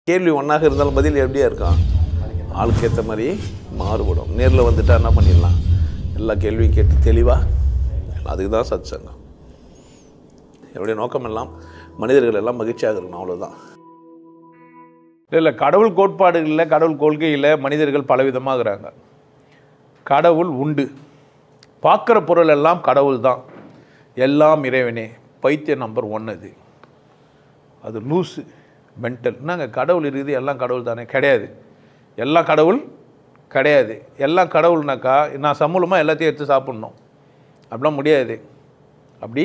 கேள்வி ஒன்றாக இருந்தாலும் பதில் எப்படியா இருக்கும்? ஆளுக்கு ஏற்ற மாதிரி மாறுபடும். நேரில் வந்துட்டா என்ன பண்ணிடலாம்? எல்லா கேள்வியும் கேட்டு தெளிவாக, அதுக்கு தான் சத் சங்கம். என்னுடைய நோக்கம் எல்லாம் மனிதர்கள் எல்லாம் மகிழ்ச்சியாக இருக்கணும், அவ்வளோதான். இல்லை, கடவுள் கோட்பாடுகளில், கடவுள் கொள்கையில் மனிதர்கள் பலவிதமாகறாங்க. கடவுள் உண்டு, பார்க்குற பொருள் எல்லாம் கடவுள் தான், எல்லாம் இறைவனே, பைத்தியம் நம்பர் 1 அது லூஸு, மென்டல். நாங்கள் கடவுள் இருக்குது, எல்லாம் கடவுள் தானே? கிடையாது. எல்லாம் கடவுள் கிடையாது. எல்லாம் கடவுள்னாக்கா நான் சமூலமாக எல்லாத்தையும் எடுத்து சாப்பிட்ணும், அப்படிலாம் முடியாது. அப்படி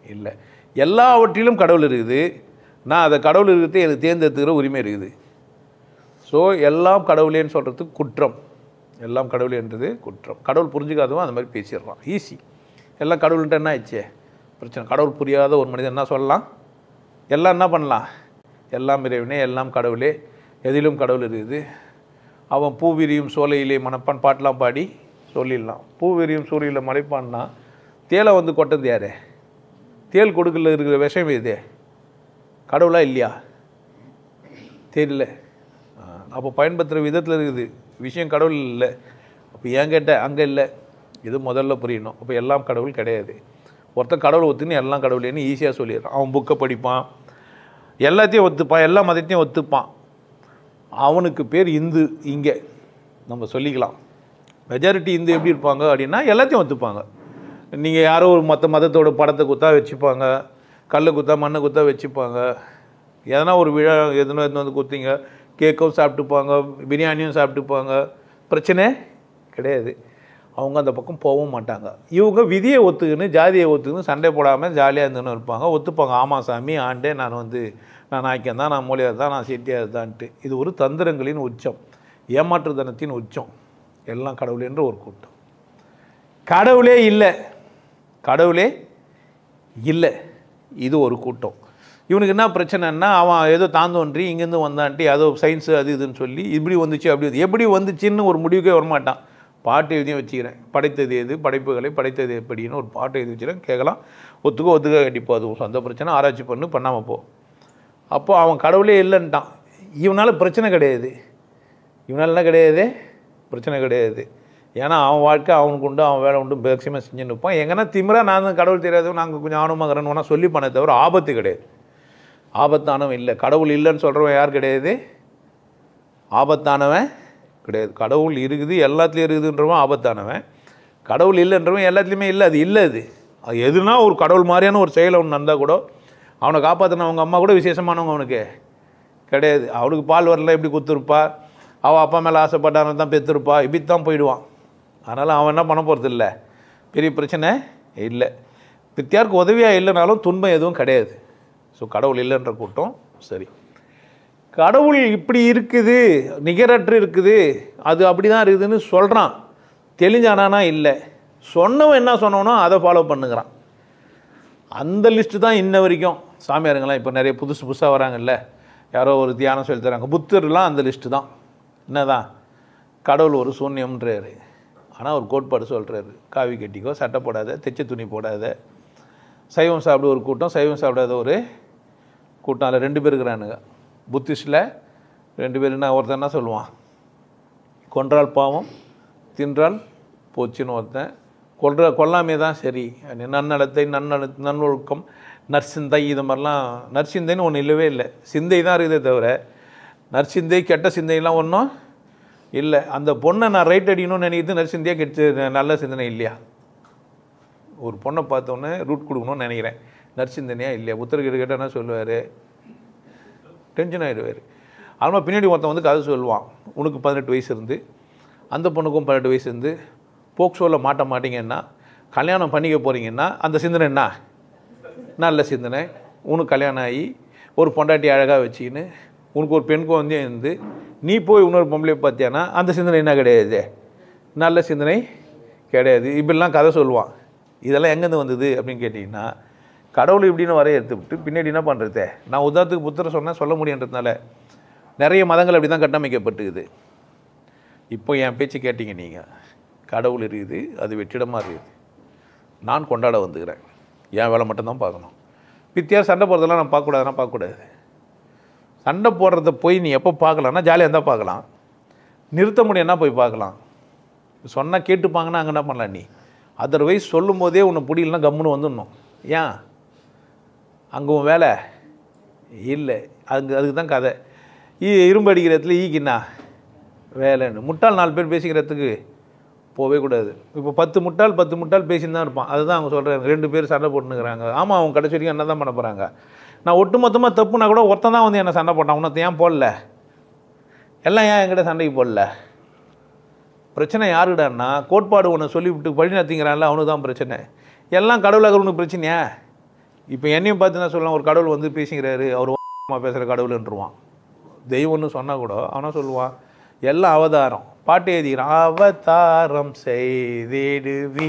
இல்லை. எல்லாவற்றிலும் கடவுள் இருக்குது. நான் அதை கடவுள் இருக்கிறது எனக்கு தேர்ந்தெடுத்துக்கிற உரிமை இருக்குது. ஸோ எல்லாம் கடவுளேன்னு சொல்கிறதுக்கு குற்றம். எல்லாம் கடவுளேன்றது குற்றம். கடவுள் புரிஞ்சுக்காதவன் அந்த மாதிரி பேசிடுறான், ஈஸி. எல்லாம் கடவுள்ன்ட்டு என்ன ஆயிடுச்சே பிரச்சனை. கடவுள் புரியாத ஒரு மனிதன் என்ன சொல்லலாம்? எல்லாம் என்ன பண்ணலாம்? எல்லாம் இறைவனே, எல்லாம் கடவுளே, எதிலும் கடவுள் இருக்குது. அவன் பூவிரியும் சோலையிலே மணப்பான் பாட்டெலாம் பாடி சொல்லிடலாம். பூவிரியும் சோலையில் மறைப்பான்னா தேலை வந்து கொட்டது யார்? தேல் கொடுக்கல இருக்கிற விஷயம் இது கடவுளாக இல்லையா? தெரியல. அப்போ பயன்படுத்துகிற விதத்தில் இருக்குது விஷயம், கடவுள் இல்லை. அப்போ ஏன் கேட்ட அங்கே இல்லை, இது முதல்ல புரியணும். அப்போ எல்லாம் கடவுள் கிடையாது. ஒருத்தன் கடவுள் ஒத்துன்னு எல்லாம் கடவுளேன்னு ஈஸியாக சொல்லிடுறான். அவன் புக்கை படிப்பான், எல்லாத்தையும் ஒத்துப்பான், எல்லா மதத்தையும் ஒத்துப்பான். அவனுக்கு பேர் இந்து. இங்கே நம்ம சொல்லிக்கலாம். மெஜாரிட்டி இந்து எப்படி இருப்பாங்க அப்படின்னா எல்லாத்தையும் ஒத்துப்பாங்க. நீங்கள் யாரோ ஒரு மதத்தோட படத்தை குத்தா வச்சுப்பாங்க, கல் குத்தா மண்ணை குத்தா வச்சுப்பாங்க. எதனா ஒரு விழா எதுனா வந்து குத்திங்க, கேக்கும் சாப்பிட்டுப்பாங்க, பிரியாணியும் சாப்பிட்டுப்பாங்க, பிரச்சனை கிடையாது. அவங்க அந்த பக்கம் போகவும் மாட்டாங்க. இவங்க விதியை ஒத்துக்குன்னு, ஜாதியை ஒத்துக்குன்னு சண்டை போடாமல் ஜாலியாக இருந்துன்னு இருப்பாங்க, ஒத்துப்பாங்க. ஆமாம் சாமி, ஆண்டே நான் நான் நாய்க்கன் தான், நான் மூலியார் தான், நான் செட்டியார் தான்ட்டு. இது ஒரு தந்திரங்களின் உச்சம், ஏமாற்றுத்தனத்தின் உச்சம். எல்லாம் கடவுள் என்ற ஒரு கூட்டம். கடவுளே இல்லை, கடவுளே இல்லை, இது ஒரு கூட்டம். இவனுக்கு என்ன பிரச்சனைன்னா, அவன் ஏதோ தாந்தோன்றி இங்கேருந்து வந்தான்ட்டு ஏதோ சயின்ஸு அது இதுன்னு சொல்லி இப்படி வந்துச்சு அப்படி எப்படி வந்துச்சுன்னு ஒரு முடிவுக்கே வரமாட்டான். பாட்டு எழுதியும் வச்சுக்கிறேன், படைத்தது எது, படைப்புகளை படைத்தது எப்படின்னு ஒரு பாட்டு எழுதி வச்சுக்கிறேன். கேட்கலாம், ஒத்துக்க கண்டிப்பாக அது சொந்த பிரச்சனை, ஆராய்ச்சி பண்ணாமல் போ. அப்போ அவன் கடவுளே இல்லைன்ட்டான். இவனால் பிரச்சனை கிடையாது. இவனால் என்ன கிடையாது? பிரச்சனை கிடையாது. ஏன்னா அவன் வாழ்க்கை அவனுக்கு உண்டு, அவன் வேலை உண்டு, மேக்சிமம் செஞ்சுன்னு இருப்பான். எங்கன்னா திமிரா நான் தான் கடவுள் தெரியாது, நாங்கள் கொஞ்சம் ஆணவமாகறேன்னு சொல்லி பண்ண தவிர ஆபத்து கிடையாது. ஆபத்தானவன் இல்லை. கடவுள் இல்லைன்னு சொல்கிறவன் யார் கிடையாது? ஆபத்தானவன் கிடையாது. கடவுள் இருக்குது, எல்லாத்துலேயும் இருக்குதுன்றவன் ஆபத்தானவன். கடவுள் இல்லைன்றவன் எல்லாத்துலேயுமே இல்லை. அது இல்லை. அது எதுனா ஒரு கடவுள் மாதிரியான ஒரு செயலை ஒன்று நடந்தால் கூட அவனை காப்பாற்றின அவங்க அம்மா கூட விசேஷமானவங்க அவனுக்கு கிடையாது. அவனுக்கு பால் வரல எப்படி குத்துருப்பா, அவள் அப்பா மேலே ஆசைப்பட்டான தான் பெற்றுருப்பா, இப்படி தான் போயிடுவான். அதனால் அவன் என்ன பண்ண போகிறது இல்லை, பெரிய பிரச்சனை இல்லை. பித்தியாருக்கு உதவியாக இல்லைனாலும் துன்பம் எதுவும் கிடையாது. ஸோ கடவுள் இல்லைன்ற கூட்டம் சரி. கடவுள் இப்படி இருக்குது, நிகரற்று இருக்குது, அது அப்படி தான் இருக்குதுன்னு சொல்கிறான். தெளிஞ்சானா இல்லை, சொன்னவன் என்ன சொன்னவனோ அதை ஃபாலோ பண்ணுங்கிறான். அந்த லிஸ்ட்டு தான் இன்ன வரைக்கும். சாமியாருங்களாம் இப்போ நிறைய புதுசாக வராங்கல்ல, யாரோ ஒரு தியானம் சொல்லி தராங்க, புத்தர்லாம் அந்த லிஸ்ட்டு தான். என்னதான் கடவுள் ஒரு சூன்யம்ன்றாரு, ஆனால் ஒரு கோட்பாடு சொல்கிறாரு. காவி கட்டிக்கோ, சட்டை போடாத, தைச்ச துணி போடாத, சைவம் சாப்பிட ஒரு கூட்டம், சைவம் சாப்பிடாத ஒரு கூட்டம். அதில் 2 பேர் இருக்கிறானுங்க. புத்திஸ்டில் 2 பேருன்னா ஒருத்தன் என்ன சொல்லுவான், கொன்றால் பாவம் தின்றால் போச்சுன்னு ஒருத்தன். கொல்லாமே தான் சரி, நன்னடத்தை நன்னொழுக்கம் நற்சிந்தை, இது மாதிரிலாம். நற்சிந்தைன்னு ஒன்று இல்லவே இல்லை, சிந்தை தான் இருக்குதே தவிர நற்சிந்தை கெட்ட சிந்தையெல்லாம் ஒன்றும் இல்லை. அந்த பொண்ணை நான் ரைட் அடிக்கணும்னு நினைக்கிறது நற்சிந்தையாக கெட்ட நல்ல சிந்தனை இல்லையா? ஒரு பொண்ணை பார்த்தோன்னே ரூட் கொடுக்கணும்னு நினைக்கிறேன், நற்சிந்தனையாக இல்லையா? புத்தர்கிட்ட கேட்டால் என்ன சொல்லுவார்? டென்ஷன் ஆகிடுவார். அதுமாதிரி பின்னாடி ஒருத்தன் வந்து கதை சொல்லுவான், உனக்கு 18 வயசு இருந்து அந்த பொண்ணுக்கும் 18 வயசு இருந்து போக்சோவில் மாட்ட மாட்டிங்கன்னா, கல்யாணம் பண்ணிக்க போகிறீங்கன்னா அந்த சிந்தனை என்ன? நல்ல சிந்தனை. உனக்கு கல்யாணம் ஆகி ஒரு பொண்டாட்டி அழகாக வச்சுக்கின்னு உனக்கு ஒரு பெண் குழந்தைய இருந்து நீ போய் இன்னொரு பொம்பளை பார்த்தியானா அந்த சிந்தனை என்ன கிடையாது? நல்ல சிந்தனை கிடையாது. இப்படிலாம் கதை சொல்லுவான். இதெல்லாம் எங்கேருந்து வந்தது அப்படின்னு கேட்டிங்கன்னா, கடவுள் இப்படின்னு வரைய எடுத்து விட்டு பின்னாடி என்ன பண்ணுறது? நான் உதாரணத்துக்கு புத்தரை சொன்னால் சொல்ல முடியுன்றதுனால நிறைய மதங்கள் அப்படி தான் கட்டமைக்கப்பட்டுக்குது. இப்போ என் பேச்சு கேட்டிங்க நீங்கள், கடவுள் இருக்குது, அது வெற்றிடமாக இருக்குது, நான் கொண்டாட வந்துக்கிறேன், என் வேலை மட்டும்தான் பார்க்கணும். வித்தியாசம் சண்டை போகிறதெல்லாம் நான் பார்க்கக்கூடாதுன்னா பார்க்கக்கூடாது. சண்டை போடுறத போய் நீ எப்போ பார்க்கலாம்னா ஜாலியாக இருந்தால் பார்க்கலாம், நிறுத்த முடியும்னா போய் பார்க்கலாம். சொன்னால் கேட்டுப்பாங்கன்னா அங்கே என்ன பண்ணலாம் நீ? அதர்வைஸ் சொல்லும் போதே உன்னை பிடிக்கலன்னா கம்முன்னு வந்துடணும். ஏன் அங்கே உன் வேலை இல்லை, அதுக்கு தான் கதை. இரும்பு அடிக்கிற இடத்துல ஈக்கின்னா வேலைன்னு. முட்டாள் 4 பேர் பேசிக்கிறதுக்கு போகவே கூடாது. இப்போ 10 முட்டாள் பேசின்னு தான் இருப்பான். அதுதான் அவங்க சொல்கிறாங்க, 2 பேர் சண்டை போட்டுனுக்குறாங்க. ஆமாம், அவங்க கடைசி வரைக்கும் என்ன தான் பண்ண போகிறாங்க? நான் ஒட்டுமொத்தமாக தப்புனா கூட ஒருத்தன் தான் வந்து என்னை சண்டை போட்டான், உனத்தை ஏன் போடல? எல்லாம் ஏன் என்கிட்ட சண்டைக்கு போடல? பிரச்சனை யாருடான்னா, கோட்பாடு ஒன்று சொல்லிவிட்டு பழி நடத்திங்கிறான்ல, அவனுக்கு தான் பிரச்சனை. எல்லாம் கடவுளாக உனக்கு பிரச்சனையா? இப்போ என்னையும் பார்த்து நான் சொல்லலாம், ஒரு கடவுள் வந்து பேசிக்கிறாரு, அவர் பேசுகிற கடவுள்ன்றுவான். தெய்வம்னு சொன்னால் கூட அவனா சொல்லுவான் எல்லாம் அவதாரம். பாட்டு எழுதிக்கிறான், அவதாரம் செய்திடுவீரே.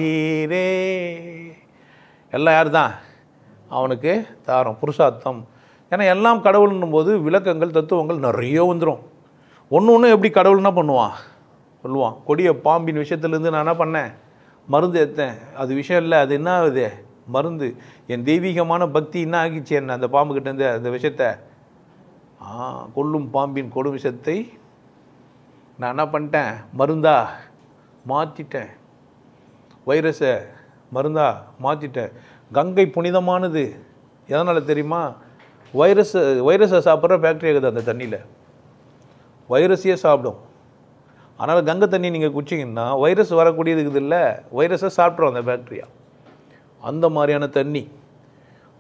எல்லாம் யார் தான்? அவனுக்கு தாரம், புருஷார்த்தம். ஏன்னா எல்லாம் கடவுள்னும் போது விளக்கங்கள் தத்துவங்கள் நிறைய வந்துடும். ஒன்று எப்படி கடவுள்னா பண்ணுவான் சொல்லுவான். கொடிய பாம்பின் விஷயத்துலேருந்து நான் என்ன பண்ணேன்? மருந்து எடுத்தேன். அது விஷயம் இல்லை, அது என்ன ஆகுது? மருந்து. என் தெய்வீகமான பக்தி என்ன ஆகிச்சு என்ன அந்த பாம்புக்கிட்டேருந்து அந்த விஷயத்தை கொல்லும் பாம்பின் கொடும் விஷத்தை நான் என்ன பண்ணிட்டேன்? மருந்தா மாற்றிட்டேன். வைரஸை மருந்தா மாற்றிட்டேன். கங்கை புனிதமானது. எதனால் தெரியுமா? வைரஸை சாப்பிட்ற பேக்டீரியா இருக்குது அந்த தண்ணியில், வைரஸையே சாப்பிடும். அதனால் கங்கை தண்ணி நீங்கள் குடிச்சிங்கன்னா வைரஸ் வரக்கூடியது இருக்குது இல்லை, வைரஸை சாப்பிட்றோம் அந்த பேக்டீரியா. அந்த மாதிரியான தண்ணி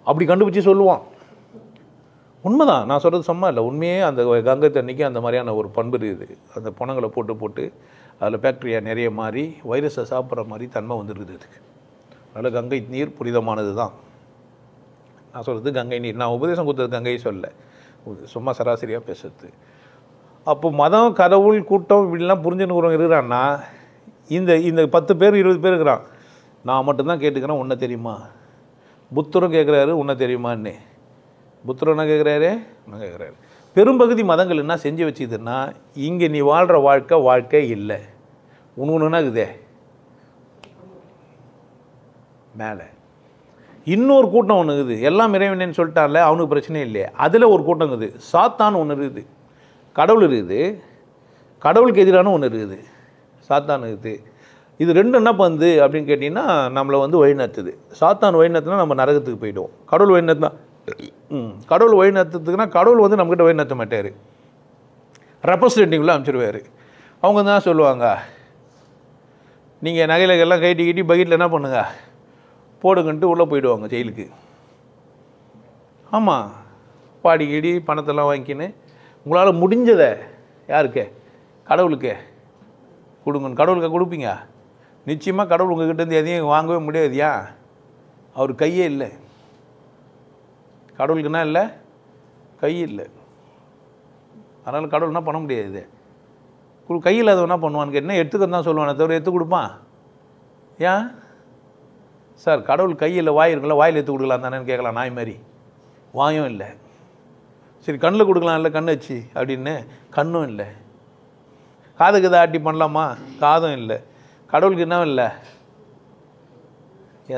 அப்படி கண்டுபிடிச்சி சொல்லுவான். உண்மைதான், நான் சொல்கிறது சும்மா இல்லை, உண்மையே. அந்த கங்கை தண்ணிக்கு அந்த மாதிரியான ஒரு பண்பு இருக்குது. அந்த பணங்களை போட்டு அதில் பாக்டீரியா நிறைய மாறி வைரஸை சாப்பிட்ற மாதிரி தன்மை வந்துருக்குது அதுக்கு. அதனால் கங்கை நீர் புனிதமானது தான். நான் சொல்கிறது கங்கை நீர். நான் உபதேசம் கொடுத்தது கங்கையை சொல்ல, சும்மா சராசரியாக பேசுறது. அப்போ மதம், கடவுள், கூட்டம் இப்படிலாம் புரிஞ்சுன்னு இருக்கிறான்னா, இந்த 10 பேர் 20 பேர் இருக்கிறான். நான் மட்டும்தான் கேட்டுக்கிறேன், உன்னை தெரியுமா? புத்தரும் கேட்குறாரு, உன்னை தெரியுமான்னு. புத்தர் என்ன கேட்குறாரு? என்ன கேட்குறாரு? பெரும்பகுதி மதங்கள் என்ன செஞ்சு வச்சுதுன்னா, இங்கே நீ வாழ்கிற வாழ்க்கை இல்லை, ஒன்றுன்னா இருக்குதே மேலே. இன்னொரு கூட்டம் ஒன்று இருக்குது, எல்லாம் இறைவனேன்னு சொல்லிட்டான்ல, அவனுக்கு பிரச்சனை இல்லையே. அதில் ஒரு கூட்டம் இருக்குது, சாத்தான் ஒன்று இருக்குது. கடவுள் இருக்குது, கடவுளுக்கு எதிரான ஒன்று இருக்குது, சாத்தான் இருக்குது. இது ரெண்டும் என்ன பண்ணுது அப்படின்னு கேட்டிங்கன்னா, நம்மளை வந்து வழிநடத்துது. சாத்தான் வழிநடத்துனா நம்ம நரகத்துக்கு போயிடுவோம். கடவுள் வழிநடத்தினா கடவுள் வழிநடத்துறதுக்குன்னா கடவுள் வந்து நம்மக்கிட்ட வழிநடத்த மாட்டார், ரெப்ரசன்டேட்டிவ்ல அனுப்பிச்சிடுவார். அவங்க தான் சொல்லுவாங்க, நீங்கள் நகையிலெல்லாம் கட்டி பக்கெட்டில் என்ன பண்ணுங்க போடுங்கன்ட்டு உள்ளே போயிடுவாங்க ஜெயிலுக்கு. ஆமாம், பாடி பணத்தெல்லாம் வாங்கிக்கின்னு உங்களால் முடிஞ்சதை யாருக்கே? கடவுளுக்கே கொடுங்கன்னு. கடவுளுக்கு கொடுப்பீங்க? நிச்சயமாக கடவுள் உங்கள்கிட்டருந்து எதையும் வாங்கவே முடியாது. ஏன்? அவர் கையே இல்லை. கடவுளுக்குன்னா இல்லை, கை இல்லை. அதனால் கடவுள் என்ன பண்ண முடியாது. கையில் அதை என்ன பண்ணுவான்னு கேட்டால் எடுத்துக்க தான் சொல்லுவானே தவிர எடுத்து கொடுப்பான்? ஏன் சார்? கடவுள் கையில் வாய் இருக்குல்ல, வாயில் எடுத்து கொடுக்கலாம் தானேன்னு கேட்கலாம் நாய் மாதிரி. வாயும் இல்லை. சரி, கண்ணில் கொடுக்கலாம் இல்லை, கண் வச்சு அப்படின்னு, கண்ணும் இல்லை. காதுக்கு எதாவது ஆட்டி பண்ணலாமா? காதும் இல்லை. கடவுளுக்கு என்ன இல்லை?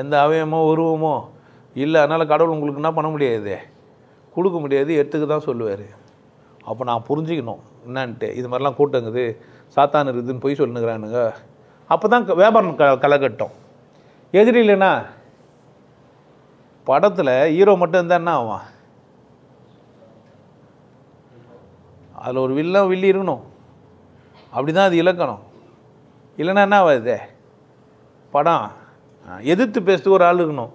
எந்த அவயமோ உருவமோ இல்லை. அதனால் கடவுள் உங்களுக்கு என்ன பண்ண முடியாது, கொடுக்க முடியாது, எடுத்துக்க தான் சொல்லுவார். அப்போ நான் புரிஞ்சுக்கணும் என்னான்ட்டு. இது மாதிரிலாம் கூட்டங்குது, சாத்தான் இருக்குதுன்னு போய் சொல்லுங்கிறானுங்க. அப்போ தான் வியாபாரம் களைகட்டும். எதிரி இல்லைன்னா படத்தில் ஹீரோ மட்டும் இருந்தால் என்ன ஆவான்? அதில் ஒரு வில்லி இருக்கணும், அப்படி தான் அது இலக்கணும். இல்லைன்னா என்ன ஆகுது? படம் எதிர்த்து பேசுறதுக்கு ஒரு ஆள் இருக்கணும்.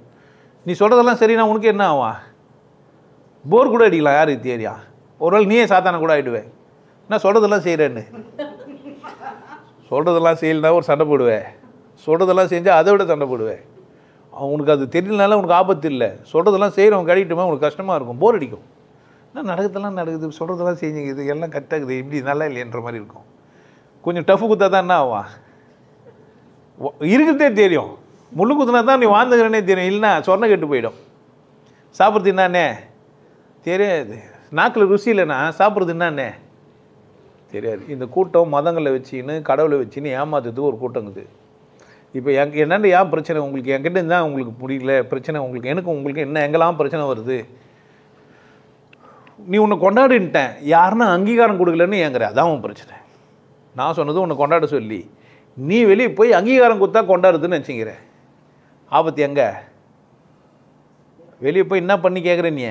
நீ சொல்கிறதெல்லாம் சரினா உனக்கு என்ன ஆகும்? போர் கூட அடிக்கலாம். யாருக்கு தெரியா? ஒரு நாள் நீயே சாத்தான கூட ஆகிடுவேன். நான் சொல்கிறதெல்லாம் செய்கிறேன்னு. சொல்கிறதெல்லாம் செய்யலைன்னா ஒரு சண்டை போடுவேன், சொல்கிறதெல்லாம் செஞ்சால் அதை விட சண்டை போடுவேன். உனக்கு அது தெரியலனால உனக்கு ஆபத்து இல்லை. சொல்கிறதெல்லாம் செய்கிறவங்க கடிக்கிட்டுமா உனக்கு கஷ்டமாக இருக்கும், போர் அடிக்கும். என்ன நடக்குதெல்லாம் நடக்குது, சொல்கிறதெல்லாம் செஞ்சுக்குது, எல்லாம் கட்டாக்குது, இப்படி நல்லா இல்லைன்ற மாதிரி இருக்கும். கொஞ்சம் டஃப்பு குத்தா தான் என்ன ஆவா? இருக்கிறதே தெரியும். முள்ளு குத்துனா தான் நீ வாழ்ந்துக்கிறனே தெரியும். இல்லைன்னா சொன்ன கெட்டு போயிடும். சாப்பிட்றது என்னானே தெரியாது. நாக்கில் ருசி இல்லைன்னா சாப்பிட்றது என்னானே தெரியாது. இந்த கூட்டம் மதங்களை வச்சுன்னு கடவுளை வச்சுன்னு ஏமாத்துறதுக்கு ஒரு கூட்டங்குது. இப்போ என்னென்ன ஏன் பிரச்சனை உங்களுக்கு? என்கிட்ட இருந்தால் உங்களுக்கு முடியல பிரச்சனை உங்களுக்கு, எனக்கு உங்களுக்கு என்ன எங்கெல்லாம் பிரச்சனை வருது? நீ உன்னை கொண்டாடின்ட்டேன், யாருன்னா அங்கீகாரம் கொடுக்கலன்னு ஏங்குற, அதான் உன் பிரச்சனை. நான் சொன்னது உன்னை கொண்டாட சொல்லி நீ வெளியே போய் அங்கீகாரம் கொடுத்தா கொண்டாடுதுன்னு நினச்சிக்கிற. ஆபத்து எங்கே? வெளியே போய் என்ன பண்ணி கேட்குற நீ?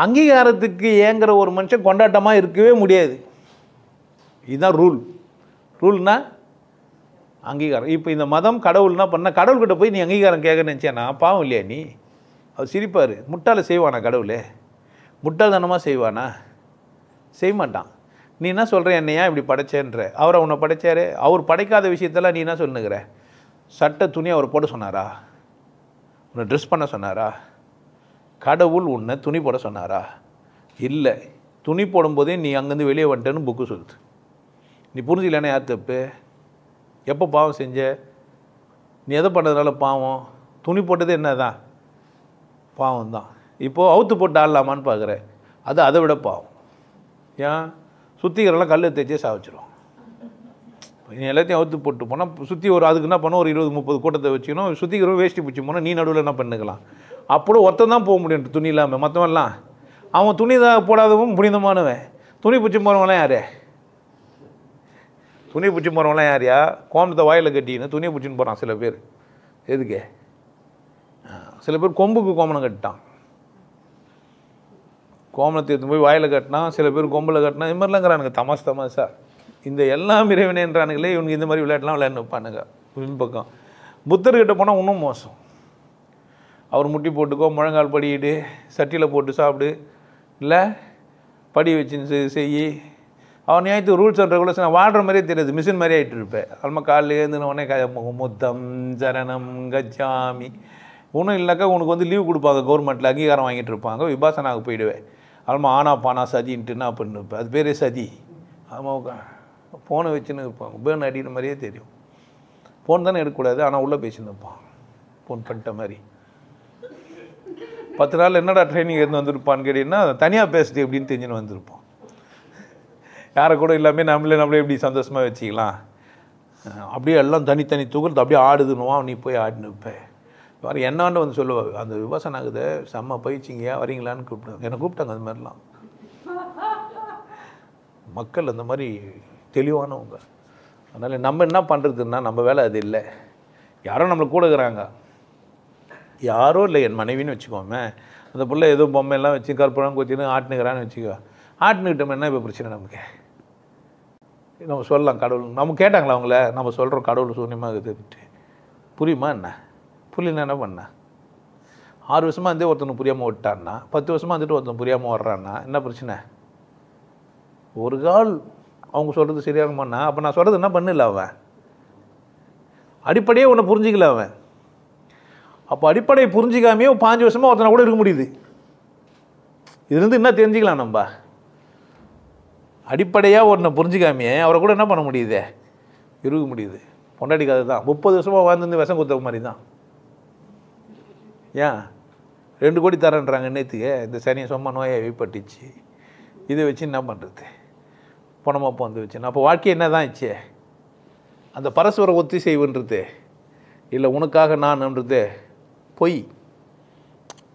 அங்கீகாரத்துக்கு ஏங்குற ஒரு மனுஷன் கொண்டாட்டமாக இருக்கவே முடியாது. இதுதான் ரூல். ரூல்னா அங்கீகாரம். இப்போ இந்த மதம் கடவுள்னா பண்ண, கடவுள்கிட்ட போய் நீ அங்கீகாரம் கேட்க நினச்சேன்னா பாவம் இல்லையா நீ? அவர் சிரிப்பார். முட்டாளை செய்வானா கடவுளே? முட்டாள்தனமாக செய்வானா? செய்ய மாட்டான். நீ என்ன சொல்கிற, என்னையா இப்படி படைச்சேன்ற? அவரை உன்னை படைச்சாரு. அவர் படைக்காத விஷயத்தெல்லாம் நீ என்ன சொல்லுங்கிற? சட்டை துணி அவர் போட சொன்னாரா? உன்னை ட்ரெஸ் பண்ண சொன்னாரா? கடவுள் உன்னை துணி போட சொன்னாரா? இல்லை. துணி போடும்போதே நீ அங்கேருந்து வெளியே வந்துட்டேன்னு புக்கு சொல்லுது. நீ புரிஞ்சிக்கலன்னா யார் தப்பு? எப்போ பாவம் செஞ்ச? நீ எதை பண்ணதுனால பாவம்? துணி போட்டது என்ன தான் பாவம் தான். இப்போது அவுத்து போட்டு ஆடலாமான்னு பார்க்குற, அது அதை விட பாவம். ஏன்? சுத்திகரெல்லாம் கல் தேய்ச்சே சாவச்சிரும். நீ எல்லாத்தையும் அவுத்து போட்டு போனால் சுற்றி ஒரு அதுக்கு என்ன பண்ணோம், ஒரு 20-30 கூட்டத்தை வச்சுக்கணும். சுத்திகரம் வேஷ்டி பிடிச்சி போனால் நீ நடுவில் என்ன பண்ணிக்கலாம்? அப்போ ஒருத்தன் தான் போக முடியும் துணி இல்லாமல். மற்றவன்லாம் அவன் துணி தான் போடாதவன் புனிதமானவன். துணி பிடிச்சி போகிறவங்களாம் யார்? துணி பிடிச்சி போகிறவங்களாம் யாரையா? கோமத்தை வாயில் கட்டின்னு துணியை பிடிச்சின்னு போகிறான் சில பேர். எதுக்கு? சில பேர் கொம்புக்கு கோமனம் கட்டிட்டான். கோமனத்தை எடுத்து போய் வாயில் கட்டினா, சில பேர் கொம்பில் கட்டினா, இது மாதிரிலாங்கிறானுங்க. தமாஷா இந்த எல்லாம் இறைவனேன்றானுங்களே. இவனுக்கு இந்த மாதிரி விளையாட்டுலாம் விளையாண்டு வைப்பானுங்க. பின்பக்கம் புத்தர்கிட்ட போனால் இன்னும் மோசம். அவர் முட்டி போட்டுக்கோ, முழங்கால் படிக்கிட்டு, சட்டியில் போட்டு சாப்பிடு, இல்லை படி வச்சுன்னு செய். அவன் நியாயத்துக்கு ரூல்ஸ் அண்ட் ரெகுலேஷன் நான் வாழ்கிற மாதிரியே தெரியாது, மிஷின் மாதிரி ஆகிட்டு இருப்பேன். அல்மா காலையில் எழுந்துன உடனே முத்தம் சரணம் கச்சாமி. ஒன்றும் இல்லைக்கா உனக்கு வந்து லீவ் கொடுப்பாங்க கவர்மெண்ட்டில், அங்கீகாரம் வாங்கிட்டு இருப்பாங்க. விபாசனாவுக்கு போயிடுவேன். அல்மா ஆனா பானா சதின்ட்டு என்ன பண்ணிருப்பேன். அது பேரே சதி. ஆமாம், ஃபோனை வச்சுன்னு இருப்பாங்க. பேர்ன் அடிக்கிற மாதிரியே தெரியும். ஃபோன் தானே எடுக்கக்கூடாது, ஆனால் உள்ளே பேசின்னு இருப்பான். ஃபோன் பண்ணிட்ட மாதிரி 10 நாள் என்னடா ட்ரைனிங் இருந்து வந்திருப்பான்னு கேட்டிங்கன்னா, தனியாக பேசுது எப்படின்னு தெரிஞ்சுன்னு வந்திருப்போம். யாரை கூட இல்லாமல் நம்மளே எப்படி சந்தோஷமாக வச்சுக்கலாம். அப்படியே எல்லாம் தனித்தனி தூக்குறது அப்படியே ஆடுதுன்னுவான். நீ போய் ஆடின்னு இருப்பேன். வேறு என்னான்னு வந்து சொல்லுவாங்க, அந்த விவசாயம் ஆகுது செம்ம பயிற்சிங்கயா வரீங்களான்னு கூப்பிட்டாங்க. என்னை கூப்பிட்டாங்க. அது மாதிரிலாம் மக்கள் அந்த மாதிரி தெளிவானவங்க. அதனால் நம்ம என்ன பண்ணுறதுன்னா, நம்ம வேலை அது இல்லை. யாரோ நம்மளை கூட இருக்கிறாங்க. யாரோ இல்லை, என் மனைவின்னு வச்சுக்கோமே. அந்த பிள்ளை ஏதோ பொம்மையெல்லாம் வச்சு கற்பூரம் கொத்தின்னு ஆட்டுனுக்கிறான்னு வச்சுக்கோ. ஆட்டுனுக்கிட்டோம் என்ன இப்போ பிரச்சனை நமக்கு? நம்ம சொல்லலாம் கடவுள். நம்ம கேட்டாங்களா அவங்கள? நம்ம சொல்கிறோம் கடவுள் சூன்யமாக இருக்குதுன்ட்டு. புரியுமா என்ன? புரியல என்ன பண்ண? 6 வருஷமாக இருந்தே ஒருத்தனுக்கு புரியாமல் விட்டான்னா, 10 வருஷமாக வந்துட்டு ஒருத்தன் புரியாமல் வர்றான்னா என்ன பிரச்சனை? ஒரு கால் அவங்க சொல்கிறது சரியாகுமாண்ணா? அப்போ நான் சொல்கிறது என்ன பண்ணல அவன்? அடிப்படையே ஒன்று புரிஞ்சிக்கல அவன். அப்போ அடிப்படையை புரிஞ்சிக்காமையே 5 வருஷமாக ஒருத்தனை கூட இருக்க முடியுது. இதுலேருந்து என்ன தெரிஞ்சுக்கலாம் நம்ம? அடிப்படையாக ஒன்றை புரிஞ்சிக்காமையே அவரை கூட என்ன பண்ண முடியுது? இருக்க முடியுது. பொண்டாடிக்காது தான் 30 வருஷமாக வாழ்ந்து விஷம் குத்த மாதிரி தான். ஏன் 2 கோடி தரேன்றாங்க நேற்றுக்கு. இந்த சனியை சும்மா நோயை வைப்பட்டுச்சு. இதை வச்சு என்ன பண்ணுறது? பணமாக வந்து வச்சு அப்போ வாழ்க்கை என்ன தான் ஆச்சு? அந்த பரஸ்பர ஒத்தி செய்வுன்றது இல்லை, உனக்காக நான்ன்றது பொய்,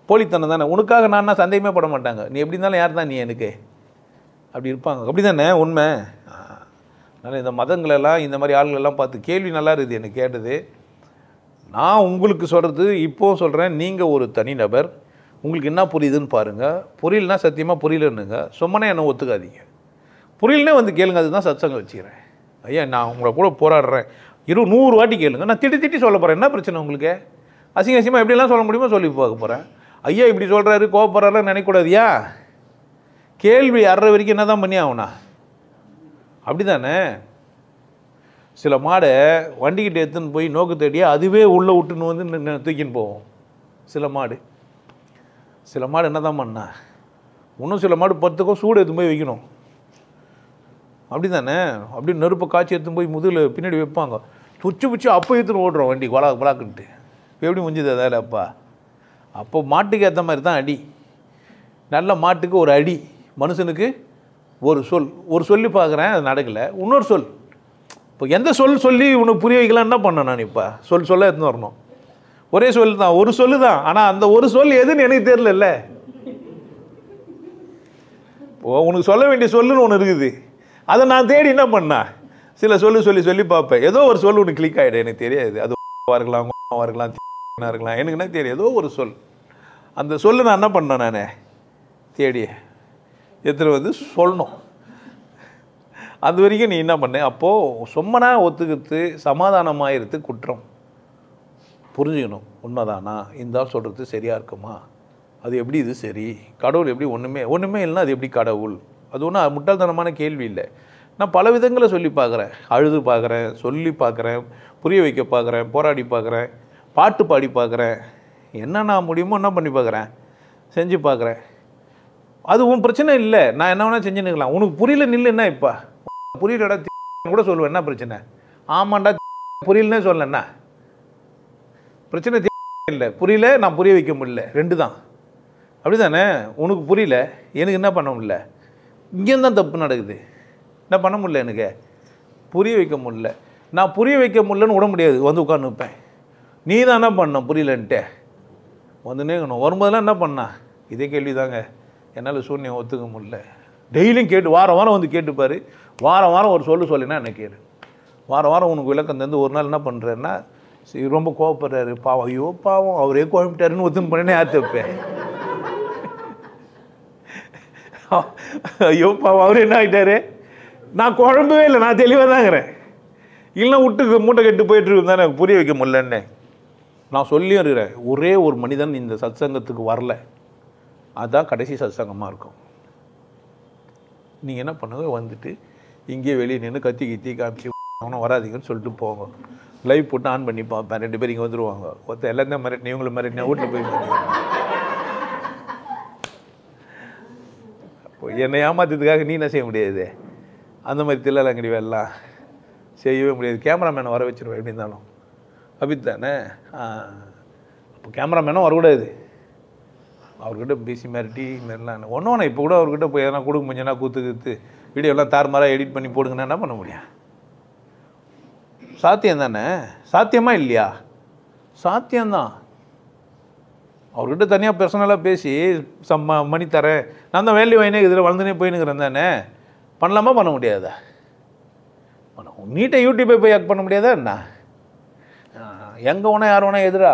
போலித்தனம் தானே. உனக்காக நான்னா சந்தேகமே பட மாட்டாங்க. நீ எப்படி இருந்தாலும் யார் தான் நீ எனக்கு அப்படி இருப்பாங்க. அப்படி தானே உண்மை. அதனால் இந்த மதங்களெல்லாம் இந்த மாதிரி ஆளுகளெல்லாம் பார்த்து கேள்வி நல்லா இருக்குது எனக்கு கேட்டது. நான் உங்களுக்கு சொல்கிறது இப்போது சொல்கிறேன். நீங்கள் ஒரு தனிநபர், உங்களுக்கு என்ன புரியுதுன்னு பாருங்கள். புரியலனா சத்தியமாக புரியலன்னுங்க. சும்மனே என்ன ஒத்துக்காதீங்க. புரியலனே வந்து கேளுங்க. அதுதான் சத்சங்கம் வச்சுக்கிறேன். ஐயா நான் உங்களை கூட போராடுறேன் 100 வாட்டி கேளுங்க. நான் திட்டி சொல்ல போகிறேன். என்ன பிரச்சனை உங்களுக்கு? அசிங்கமாக எப்படிலாம் சொல்ல முடியுமோ சொல்லி பார்க்க போகிறேன். ஐயா இப்படி சொல்கிறாரு கோவப்படுறாருன்னு நினைக்கக்கூடாதியா? கேள்வி அற வரைக்கும் என்ன தான் பண்ணி ஆகுனா? அப்படி தானே. சில மாடை வண்டிக்கிட்ட எடுத்துன்னு போய் நோக்கு தேடியா அதுவே உள்ளே விட்டுன்னு வந்து தூக்கின்னு போவோம். சில மாடு என்ன தான் பண்ணா? இன்னும் சில மாடு 10க்கும் சூடு எடுத்து போய் வைக்கணும். அப்படி தானே. அப்படி நெருப்பை காய்ச்சி எடுத்து போய் முதுகில் பின்னாடி வைப்பாங்க. துச்சு அப்போ எடுத்துன்னு ஓடுறோம் வண்டி வளாக்குன்ட்டு. இப்போ எப்படி முடிஞ்சுது அதால்? அப்போ மாட்டுக்கு ஏற்ற மாதிரி தான் அடி. நல்ல மாட்டுக்கு ஒரு அடி, மனுஷனுக்கு ஒரு சொல்லி பார்க்குறேன், அது நடக்கலை. இன்னொரு சொல். இப்போ எந்த சொல்லி உனக்கு புரிய வைக்கலாம் என்ன பண்ணேன் நான்? இப்போ சொல்ல எடுத்துன்னு வரணும். ஒரே சொல் தான், ஒரு சொல்லு தான். ஆனால் அந்த ஒரு சொல் எதுன்னு எனக்கு தெரியல. உனக்கு சொல்ல வேண்டிய சொல்லுன்னு ஒன்று இருக்குது, அதை நான் தேடி என்ன பண்ணேன், சில சொல்லி பார்ப்பேன். ஏதோ ஒரு சொல் ஒன்று கிளிக் ஆகிடும், எனக்கு தெரியாது. அது இருக்கலாம், இருக்கலாம், இருக்கலாம், எனக்கு என்ன தெரியும், ஏதோ ஒரு சொல். அந்த சொல்லு நான் என்ன பண்ணேன், நான் தேடி எடுத்துகிட்டு வந்து சொல்லணும். அது வரைக்கும் நீ என்ன பண்ண, அப்போது சொம்மனா ஒத்துக்கிறது சமாதானமாகிறது குற்றம். புரிஞ்சுக்கணும், உண்மைதானா, இந்த சொல்கிறது சரியாக இருக்குமா, அது எப்படி இது சரி, கடவுள் எப்படி ஒன்றுமே இல்லைன்னா அது எப்படி கடவுள்? அது ஒன்றும் முட்டாள்தனமான கேள்வி இல்லை. நான் பல விதங்களை சொல்லி பார்க்குறேன், அழுது பார்க்குறேன், சொல்லி பார்க்குறேன், புரிய வைக்க பார்க்குறேன், போராடி பார்க்குறேன், பாட்டு பாடி பார்க்குறேன், என்னென்ன முடியுமோ என்ன பண்ணி பார்க்குறேன், செஞ்சு பார்க்குறேன். அது உன் பிரச்சனை இல்லை, நான் என்ன வேணால் செஞ்சு நிற்கலாம். உனக்கு புரியல நில்லு, என்ன இப்போ புரியலடா கூட சொல்லுவேன், என்ன பிரச்சனை? ஆமாண்டா புரியலன்னே சொல்லண்ணா, பிரச்சனை இல்லை, புரியல, நான் புரிய வைக்க முடியல, ரெண்டு தான். அப்படி தானே? உனக்கு புரியல, எனக்கு என்ன பண்ண முடியல, இங்கேயும் தான் தப்பு நடக்குது, என்ன பண்ண முடியல, எனக்கு புரிய வைக்க முடியல. நான் புரிய வைக்க முடியலன்னு விட முடியாது, வந்து உட்காந்து நிற்பேன். நீ தான் என்ன பண்ண புரியலன்ட்டு வந்து நேக்கணும். வரும்போதெல்லாம் என்ன பண்ணா, இதே கேள்வி தாங்க, என்னால் சூன்யம் ஒத்துக்க முடியல. டெய்லியும் கேட்டு வாரம் வந்து கேட்டுப்பார். வாரம் ஒரு சொல்லினா என்ன கேளு. வாரம் உனக்கு விளக்கம் தந்து ஒரு நாள் என்ன பண்ணுறேன்னா, ரொம்ப கோவப்படுறாரு, பாவம், ஐயோ பாவம் அவரே குழம்பிட்டாருன்னு ஒத்துன்னு பண்ணேன்னு யார் தப்பேன்? ஐயோ பாவம் அவரு என்ன ஆகிட்டாரு, நான் குழம்பவே இல்லை, நான் தெளிவாக தாங்கிறேன். இல்லைன்னா விட்டு மூட்டை கட்டு போயிட்டு தானே புரிய வைக்க முடியலன்னு நான் சொல்லியும் இருக்கிறேன். ஒரே ஒரு மனிதன் இந்த சத்சங்கத்துக்கு வரல, அதுதான் கடைசி சத்சங்கமாக இருக்கும். நீங்கள் என்ன பண்ணுங்க, வந்துட்டு இங்கேயே வெளியே நின்று கத்தி காமிச்சு அவனும் வராதிங்கன்னு சொல்லிட்டு போங்க. லைவ் போட்டு ஆன் பண்ணி பார்ப்பேன், 2 பேர் இங்கே வந்துடுவாங்க. ஒருத்தர் எல்லாம் தான் மிரட்டினேன், இவங்களை மிரட்டினேன், வீட்டில் போய் என்னை ஏமாத்துறதுக்காக நீ என்ன செய்ய முடியாது, அந்த மாதிரி தில்லங்கடி வேலாம் செய்யவே முடியாது. கேமராமேனை வர வச்சுருவேன் எப்படி இருந்தாலும், அப்படி தானே? அப்போ கேமராமேனும் வரக்கூடாது, அவர்கிட்ட பேசி மிரட்டி மிரலாம் ஒன்றும். இப்போ கூட அவர்கிட்ட போய் எதனா கொடுக்க முடிஞ்சுன்னா கூத்து வீடியோலாம் தாறுமாறாக எடிட் பண்ணி போடுங்கன்னா என்ன பண்ண முடியும்? சாத்தியம் தானே? சாத்தியமாக இல்லையா? சாத்தியம்தான். அவர்கிட்ட தனியாக பர்சனலாக பேசி மணி தரேன், நான் தான் வேல்யூ வாங்கினே இதில் வளர்ந்துனே போயினுக்கிறேன் தானே, பண்ணலாமா பண்ண முடியாதா? நீட்டாக யூடியூப்பை போய் ஆக்ட் பண்ண முடியாதா என்ன? எங்கே வேணா யார் வேணா எதிரா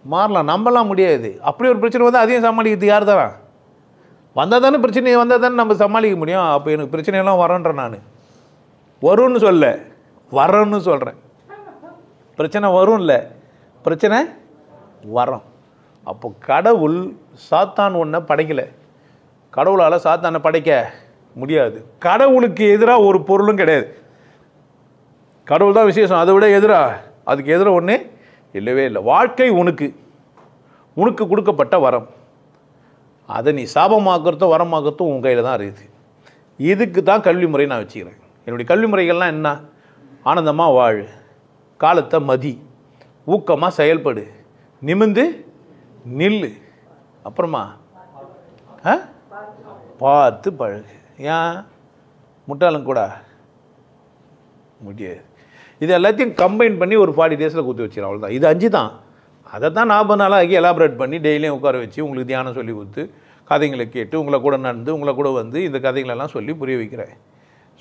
மாறலாம், நம்பலாம் முடியாது. அப்படி ஒரு பிரச்சனை வந்து அதையும் சமாளிக்கிறது யார் தரான்? வந்தால் தானே பிரச்சனை, வந்தால் தானே நம்ம சமாளிக்க முடியும். அப்போ எனக்கு பிரச்சனையெல்லாம் வரேன்றேன், நான் வரும்னு சொல்ல வரேன்னு சொல்கிறேன். பிரச்சனை வரும் இல்லை, பிரச்சனை வரும். அப்போ கடவுள் சாத்தான் ஒன்றை படைக்கலை, கடவுளால் சாத்தானை படைக்க முடியாது. கடவுளுக்கு எதிராக ஒரு பொருளும் கிடையாது. கடவுள் தான் விசேஷம், அதை விட எதிராக அதுக்கு எதிராக ஒன்று இல்லவே இல்லை. வாழ்க்கை உனக்கு கொடுக்கப்பட்ட வரம், அதை நீ சாபமாக்குறதோ வரமாக்குறதோ உன் கையில் தான் இருக்குது. இதுக்கு தான் கல்வி முறை நான் வச்சுக்கிறேன். என்னுடைய கல்வி முறைகள்லாம் என்ன? ஆனந்தமாக வாழு, காலத்தை மதி, ஊக்கமாக செயல்படு, நிமிந்து நில்லு, அப்புறமா பார்த்து பழகு. ஏன் முட்டாளும் கூட முடியாது. இது எல்லாத்தையும் கம்பைன் பண்ணி ஒரு 40 டேஸில் குத்தி வச்சிடும், அவ்வளோதான். இது 5 தான். அதை தான் 40 நாளாக ஆக்கி எலாபரேட் பண்ணி டெய்லியும் உட்கார வச்சு உங்களுக்கு தியானம் சொல்லி கொடுத்து கதைங்களை கேட்டு உங்களை கூட நடந்து உங்களை கூட வந்து இந்த கதைகளெல்லாம் சொல்லி புரிய வைக்கிறேன்.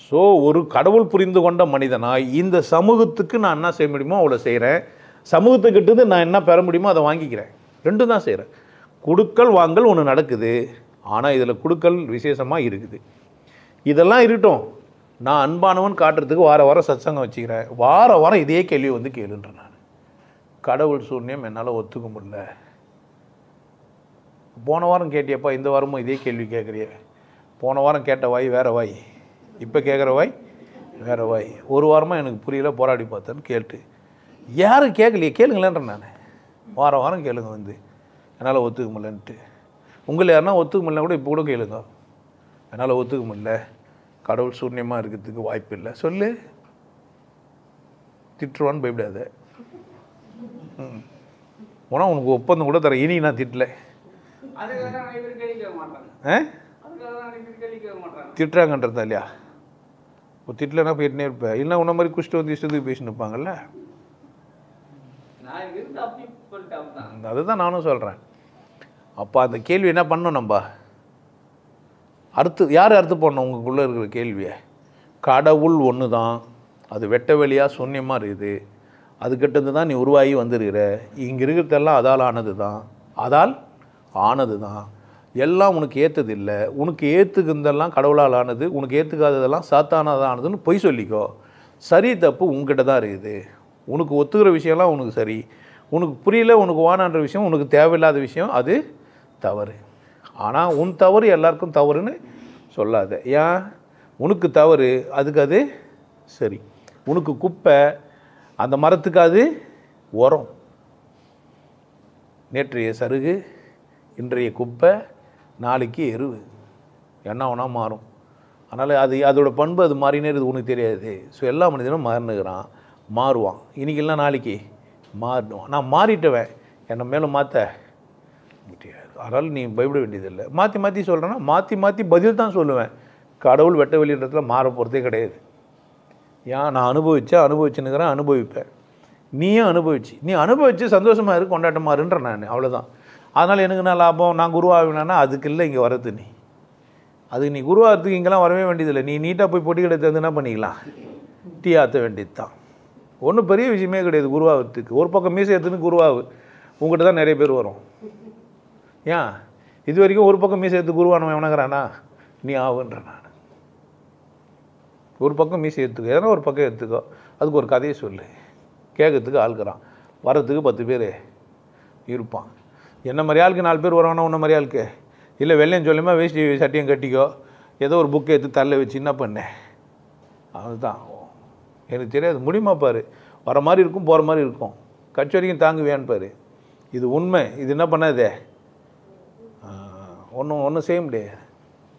ஸோ ஒரு கடவுள் புரிந்து கொண்ட மனிதனாய் இந்த சமூகத்துக்கு நான் என்ன செய்ய முடியுமோ அவ்வளோ செய்கிறேன். சமூகத்துக்கிட்டது நான் என்ன பெற முடியுமோ அதை வாங்கிக்கிறேன். 2 தான் செய்கிறேன். கொடுக்கல் வாங்கல் ஒன்று நடக்குது, ஆனால் இதில் கொடுக்கல் விசேஷமாக இருக்குது. இதெல்லாம் இருக்கட்டும், நான் அன்பானவன் காட்டுறதுக்கு வாரம் சத்சங்கம் வச்சுக்கிறேன். வாரம் இதே கேள்வி வந்து கேளுன்றேன். நான் கடவுள் சூன்யம் என்னால் ஒத்துக்க முடியல. போன வாரம் கேட்டியப்பா, இந்த வாரமும் இதே கேள்வி கேட்குறிய. போன வாரம் கேட்ட வாய் வேறு வாய், இப்போ கேட்குற வாய் வேறு வாய். ஒரு வாரமாக எனக்கு புரியல, போராடி பார்த்தேன்னு கேட்டு யாரும் கேட்கலையே, கேளுங்களேன்றேன் நான். வாரம் கேளுங்க வந்து என்னால் ஒத்துக்க முடியலன்ட்டு. உங்களை யாருன்னா ஒத்துக்க முடியல கூட இப்போ கூட கேளுங்க, என்னால் ஒத்துக்க முடியல, கடவுள் சூன்யமாக இருக்கிறதுக்கு வாய்ப்பு இல்லை சொல்லு. திட்டுருவான்னு பயப்படாத. உனக்கு ஒப்பந்தம் கூட தரேன், இனி நான் திட்டல. திட்டுறாங்கன்றதா இல்லையா? திட்டலன்னா போயிட்டுனே இருப்பேன். இல்லைன்னா உன்ன மாதிரி குஷ்டு வந்து இஷ்டத்துக்கு பேசின்னு இருப்பாங்கல்ல. அதுதான் நானும் சொல்கிறேன். அப்போ அந்த கேள்வி என்ன பண்ணணும், நம்ம யார் அறுத்து போடணும் உங்களுக்குள்ளே இருக்கிற கேள்வியை? கடவுள் ஒன்று தான், அது வெட்ட வெளியாக சூன்யமாக இருக்குது, அதுக்கிட்டேருந்து தான் நீ உருவாகி வந்துருக்கிற. இங்கே இருக்கிறதெல்லாம் அதால் ஆனது தான், எல்லாம் உனக்கு ஏற்றது இல்லை. உனக்கு ஏற்றுக்கிறதெல்லாம் கடவுளால் ஆனது, உனக்கு ஏற்றுக்காததெல்லாம் சாத்தானாக ஆனதுன்னு பொய் சொல்லிக்கோ. சரி தப்பு உங்ககிட்ட தான் இருக்குது. உனக்கு ஒத்துக்கிற விஷயம்லாம் உனக்கு சரி, உனக்கு புரியல, உனக்கு வானான்ற விஷயம், உனக்கு தேவையில்லாத விஷயம், அது தவறு. ஆனால் உன் தவறு எல்லாருக்கும் தவறுன்னு சொல்லாத. ஏன்? உனக்கு தவறு, அதுக்கு அது சரி. உனக்கு குப்பை, அந்த மரத்துக்கு அது உரம். நேற்றைய சருகு, இன்றைய குப்பை, நாளைக்கு எருவு, என்ன ஒன்றா மாறும். அதனால் அதோட பண்பு அது மாறினே இருக்குது, உனக்கு தெரியாது. ஸோ எல்லா மனிதனும் மாறினுக்கிறான், மாறுவான். இன்றைக்கி இல்லை நாளைக்கு மாறிடுவான். நான் மாறிட்டவன், என்னை மேலும் மாற்ற முடியாது. அதனால் நீ பயப்பட வேண்டியதில்லை. மாற்றி சொல்கிறேன்னா மாற்றி பதில் தான் சொல்லுவேன். கடவுள் வெட்ட வெளியிடத்துல மாற போகிறதே கிடையாது. ஏன்? நான் அனுபவிச்சுன்னுக்கிறேன், அனுபவிப்பேன். நீயும் நீ அனுபவிச்சு சந்தோஷமாக இருக்கு, கொண்டாட்டமாக இருன்ற நான், அவ்வளோதான். அதனால் எனக்கு நான் லாபம், நான் குருவாகினா அதுக்கு இல்லை இங்கே வரது. நீ குருவாகிறதுக்கு இங்கெல்லாம் வரவே வேண்டியதில்லை. நீ நீட்டாக போய் பொட்டி கடை தந்து என்ன பண்ணிக்கலாம், டீ ஆற்ற வேண்டியது தான். ஒன்றும் பெரிய விஷயமே கிடையாது குருவாகிறதுக்கு. ஒரு பக்கம் மீசை எடுத்துன்னு குருவாகு, உங்கள்கிட்ட தான் நிறைய பேர் வரும். ஏன்? இது வரைக்கும் ஒரு பக்கம் மீசை எடுத்து குருவானவன் எவனங்கிறானா? நீ ஆகுன்ற நான். ஒரு பக்கம் மீசை எடுத்துக்கோ, எதனா ஒரு பக்கம் எடுத்துக்கோ, அதுக்கு ஒரு கதையை சொல்லு, கேட்கறதுக்கு ஆளுக்கிறான், வர்றதுக்கு 10 பேர் இருப்பான். என்ன மாதிரி ஆளுக்கு 4 பேர் வருவானா உன்ன மாதிரி ஆளுக்கு? இல்லை வெள்ளையும் சொல்லுமா வேஷ்டி சட்டியும் கட்டிக்கோ, ஏதோ ஒரு புக்கை எடுத்து தள்ள வச்சு என்ன பண்ணேன், அதுதான் எனக்கு தெரியாது. முடியுமா பாரு, வர மாதிரி இருக்கும், போகிற மாதிரி இருக்கும், கட்சி வரைக்கும் தாங்குவேன்னு பாரு. இது உண்மை. இது என்ன பண்ணாதே, ஒன்றும் செய்ய முடியாது.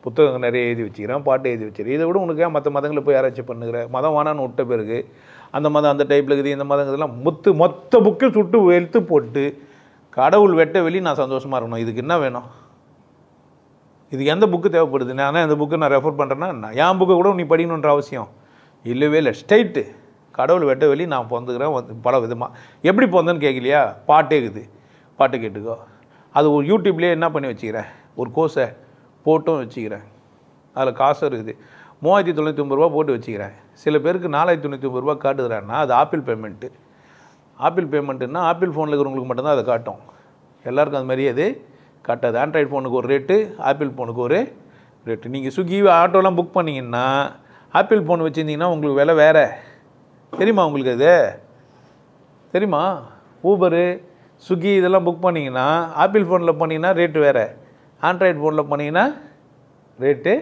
புத்தகங்கள் நிறைய எழுதி வச்சுக்கிறேன், பாட்டு எழுதி வச்சுக்கிறேன். இதை விட உனக்கு ஏன் மற்ற மதங்களை போய் ஆராய்ச்சி பண்ணுகிற? மதம் வேணான்னு விட்ட பிறகு அந்த மதம் அந்த டைப்பில் இருக்குது, இந்த மதம் இதெல்லாம் மொத்த புக்கு சுட்டு வெளுத்து போட்டு கடவுள் வெட்ட வெளி நான் சந்தோஷமாக இருக்கணும். இதுக்கு என்ன வேணும்? இதுக்கு எந்த புக்கு தேவைப்படுது? நான் இந்த புக்கு நான் ரெஃபர் பண்ணுறேன்னா என் புக்கை கூட நீ படிக்கணுன்ற அவசியம் இல்லவே இல்லை. ஸ்ட்ரைட்டு கடவுள் வெட்ட வெளி நான் பிறந்துக்கிறேன் பல விதமாக. எப்படி பிறந்தேன்னு கேட்கலையா? பாட்டே இருக்குது, பாட்டு கேட்டுக்கோ. அது ஒரு யூடியூப்லேயே என்ன பண்ணி வச்சுக்கிறேன், ஒரு கோர்ஸை போட்டும் வச்சுக்கிறேன். அதில் காசும் இருக்குது. 3990 ரூபா போட்டு வச்சுக்கிறேன். சில பேருக்கு 4099 ரூபா காட்டுதுறான்னா அது ஆப்பிள் பேமெண்ட்டு. ஆப்பிள் பேமெண்ட்டுன்னா ஆப்பிள் ஃபோனில் இருக்கிறவங்களுக்கு மட்டும்தான் அதை காட்டும், எல்லாருக்கும் அது மாதிரி அது காட்டாது. ஆண்ட்ராய்டு ஃபோனுக்கு ஒரு ரேட்டு, ஆப்பிள் ஃபோனுக்கு ஒரு ரேட்டு. நீங்கள் ஸ்விக்கி ஆட்டோலாம் புக் பண்ணிங்கன்னா ஆப்பிள் ஃபோன் வச்சுருந்தீங்கன்னா உங்களுக்கு விலை வேறு. தெரியுமா உங்களுக்கு? அது தெரியுமா? ஊபரு, ஸ்விக்கி இதெல்லாம் புக் பண்ணிங்கன்னா ஆப்பிள் ஃபோனில் பண்ணிங்கன்னா ரேட்டு வேறு, ஆண்ட்ராய்டு ஃபோனில் பண்ணிங்கன்னா ரேட்டு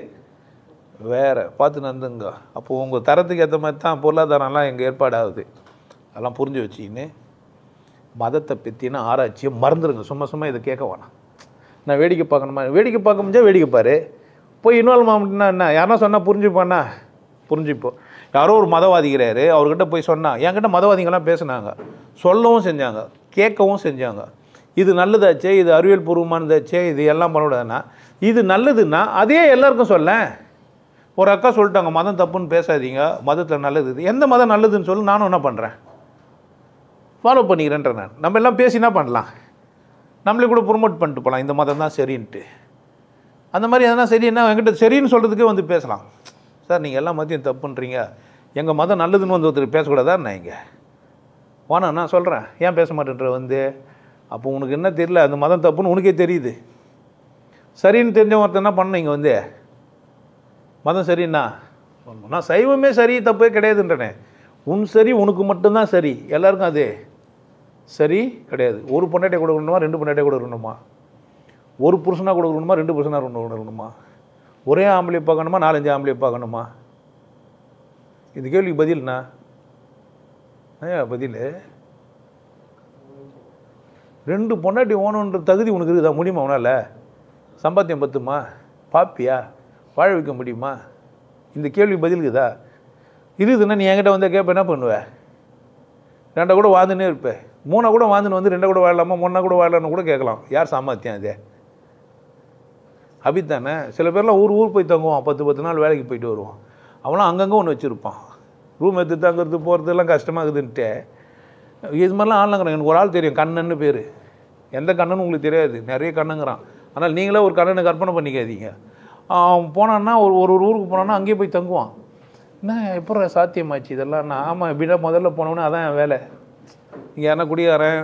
வேறு. பார்த்து நடந்துங்க. அப்போது உங்கள் தரத்துக்கு ஏற்ற மாதிரி தான் பொருளாதாரம்லாம் எங்கள் ஏற்பாடாகுது. அதெல்லாம் புரிஞ்சு வச்சிக்கின்னு மதத்தை பற்றின ஆராய்ச்சியை மறந்துடுங்க. சும்மா இதை கேட்க வேணாம். நான் வேடிக்கை பார்க்கணுமா? வேடிக்கை பார்க்க முடிஞ்சா வேடிக்கை பாரு. போய் இன்வால்வ் ஆகிட்டுனா என்ன? யாரா சொன்னால் புரிஞ்சுப்பானா? புரிஞ்சுப்போம். யாரோ ஒரு மதவாதிக்கிறாரு, அவர்கிட்ட போய் சொன்னால், என்கிட்ட மதவாதிகள்லாம் பேசுனாங்க, சொல்லவும் செஞ்சாங்க, கேட்கவும் செஞ்சாங்க. இது நல்லதாச்சே, இது அறிவியல் பூர்வமானதாச்சே, இது எல்லாம் பண்ணக்கூடாதுன்னா, இது நல்லதுன்னா அதே எல்லாருக்கும் சொல்ல. ஒரு அக்கா சொல்லிட்டாங்க, மதம் தப்புன்னு பேசாதீங்க, மதத்தில் நல்லது இது. எந்த மதம் நல்லதுன்னு சொல்லி நானும் என்ன பண்ணுறேன், ஃபாலோ பண்ணிக்கிறேன்ற நான். நம்ம எல்லாம் பேசி என்ன பண்ணலாம், நம்மளே கூட ப்ரொமோட் பண்ணிட்டு போகலாம், இந்த மதம் தான் சரின்ட்டு. அந்த மாதிரி எதனா சரின்னா என்கிட்ட சரின்னு சொல்கிறதுக்கே வந்து பேசலாம். சார் நீங்கள் எல்லாம் மதத்தையும் தப்புன்றீங்க, எங்கள் மதம் நல்லதுன்னு வந்து ஒருத்தர் பேசக்கூடாதா? நான் இங்கே வானா நான் சொல்கிறேன், ஏன் பேச மாட்டேன்ற வந்து. அப்போ உனக்கு என்ன தெரியல, அந்த மதம் தப்புன்னு உனக்கே தெரியுது. சரின்னு தெரிஞ்ச ஒருத்தர் என்ன பண்ணணும், இங்கே வந்து மதம் சரின்னா நான் சைவமே சரி தப்பே கிடையாதுன்றனே. உன் சரி உனக்கு மட்டும்தான் சரி, எல்லாருக்கும் அது சரி கிடையாது. ஒரு பொண்டாட்டியை கொடுக்கணுமா, 2 பொண்டாட்டியை கொடுக்கணுமா, ஒரு புருஷனாக கொடுக்கணுமா, 2 புருஷனாக கொடுக்கணுமா, ஒரே ஆம்பளை பார்க்கணுமா, 4-5 ஆம்பளை பார்க்கணுமா? இந்த கேள்விக்கு பதில்ண்ணா பதில் 2 பொண்டாட்டி ஓணுன்ற தகுதி உனக்கு இருக்குதா? முடியுமா உன்னால்? சம்பாத்தியம் பத்துமா? பாப்பியா? வாழ வைக்க முடியுமா? இந்த கேள்வி பதில் இருக்குதா? இருக்குதுன்னா நீ என்கிட்ட வந்து கேட்ப, என்ன பண்ணுவேன்? 2 கூட வாழ்ந்துன்னே இருப்பேன், 3 கூட வாழ்ந்துன்னு வந்து 2 கூட வாழலாமா, 3 கூட வாழலான்னு கூட கேட்கலாம். யார் சாமர்த்தியம் அது? அப்படித்தானே. சில பேர்லாம் ஊர் போய் தங்குவான், 10 நாள் வேலைக்கு போயிட்டு வருவான். அவனாம் அங்கங்கே ஒன்று வச்சுருப்பான், ரூம் எடுத்து தங்குறது போகிறதுலாம் கஷ்டமாகுதுன்ட்டு. இது மாதிரிலாம் ஆள்லாங்கிறாங்க. எனக்கு ஒரு ஆள் தெரியும், கண்ணன்னு பேர். எந்த கண்ணன்னு உங்களுக்கு தெரியாது, நிறைய கண்ணுங்கிறான். ஆனால் நீங்களே ஒரு கண்ணனை கற்பனை பண்ணிக்காதீங்க. அவன் போனான்னா ஒரு ஊருக்கு போனான்னா அங்கேயே போய் தங்குவான். என்ன எப்போ சாத்தியமாச்சு இதெல்லாம்? நான் ஆமாம் எப்படின்னா முதல்ல போனோன்னே அதான் என் வேலை. இங்கே யாரா குடியாரன்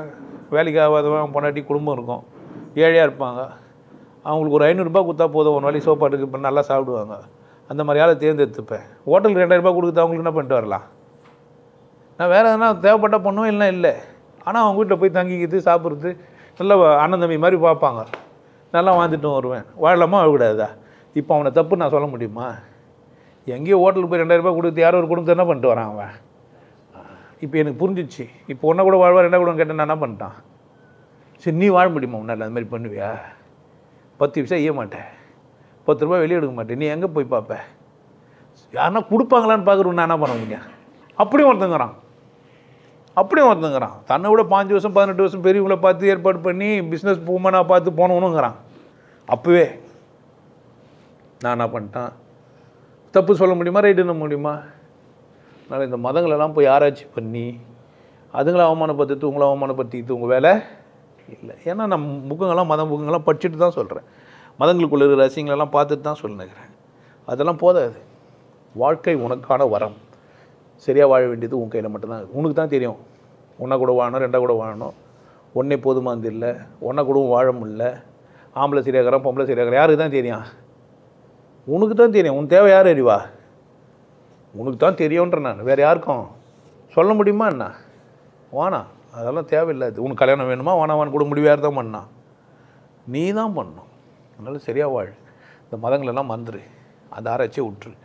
வேலைக்கு ஆகாதவன் பொண்டாட்டி குடும்பம் இருக்கும், ஏழையாக இருப்பாங்க, அவங்களுக்கு ஒரு 500 ரூபாய் கொடுத்தா போதும், ஒரு நாளைக்கு சோப்பாட்டுக்கு இப்போ நல்லா சாப்பிடுவாங்க. அந்த மாதிரி ஆளை தேர்ந்தெடுத்துப்பேன். ஹோட்டலுக்கு 2000 ரூபாய் கொடுத்து அவங்களுக்கு என்ன பண்ணிட்டு வரலாம்? நான் வேறு எதனா தேவைப்பட்டால் பண்ணுவேன், இல்லைனா இல்லை. ஆனால் அவங்க வீட்டில் போய் தங்கிக்கிறது சாப்பிட்றது நல்லா அண்ணன் தம்பி மாதிரி பார்ப்பாங்க, நல்லா வாழ்ந்துட்டும் வருவேன். வாழலாமா வாழக்கூடாதா? இப்போ அவனை தப்பு நான் சொல்ல முடியுமா? எங்கேயோ ஹோட்டலுக்கு போய் 2000 ரூபாய் கொடுத்து யாரோ ஒரு குடும்பத்தை என்ன பண்ணிட்டு வரான் அவன்? இப்போ எனக்கு புரிஞ்சிச்சு. இப்போ ஒன்றை கூட வாழ்வா 2 கூட கேட்டேன், நான் என்ன பண்ணிட்டான்? சரி நீ வாழ முடியுமா உன்னால்? அது மாதிரி பண்ணுவியா? 10 விஷயம் செய்ய மாட்டேன், 10 ரூபாய் வெளியே எடுக்க மாட்டேன், நீ எங்கே போய் பார்ப்ப? யாருன்னா கொடுப்பாங்களான்னு பார்க்குறோம், நான் என்ன பண்ண முடியும்? அப்படியும் ஒருத்தங்கிறான், தன்னை விட 5 வருஷம் 18 வருஷம் பெரியவங்களை பார்த்து ஏற்பாடு பண்ணி பிஸ்னஸ் பூமனாக பார்த்து போனவனுங்கிறான். அப்போவே நான் என்ன பண்ணிட்டான்? தப்பு சொல்ல முடியுமா? ரைட்டு என்ன முடியுமா? அதனால் இந்த மதங்களெல்லாம் போய் ஆராய்ச்சி பண்ணி அதுங்களை அவமானப்படுத்திட்டு உங்களை அவமானப்படுத்திக்கிட்டு உங்கள் வேலை இல்லை. ஏன்னா நான் புக்குங்கெல்லாம் புக்குங்கெல்லாம் படிச்சுட்டு தான் சொல்கிறேன், மதங்களுக்குள்ள இருக்கிற ரசியங்களெல்லாம் பார்த்துட்டு தான் சொல்லினுக்கிறேன். அதெல்லாம் போதாது. வாழ்க்கை உனக்கான வரம், சரியாக வாழ வேண்டியது உன் கையில் மட்டும்தான் இருக்குது. உனக்கு தான் தெரியும். ஒன்றா கூட வாழணும், 2 கூட வாழணும், ஒன்றே போதுமானது இல்லை, ஒன்றா கூடவும் வாழ முடியல, ஆம்பளை சரியாகிறான் பொம்பளை சரியாகிறான், யாருக்கு தான் தெரியும்? உனக்கு தான் தெரியும். உன் தேவை யார் அறிவா? உனக்கு தான் தெரியுன்ற நான் வேறு யாருக்கும் சொல்ல முடியுமா என்ன? வானா அதெல்லாம் தேவையில்லாது. உனக்கு கல்யாணம் வேணுமா வானாவான்னு கூட முடிவு யார் தான் பண்ணா? நீ தான் பண்ணணும். அதனால் சரியாக வாழ். இந்த மதங்களெல்லாம் மறந்துரு, அந்த ஆராய்ச்சியை விட்டுரு.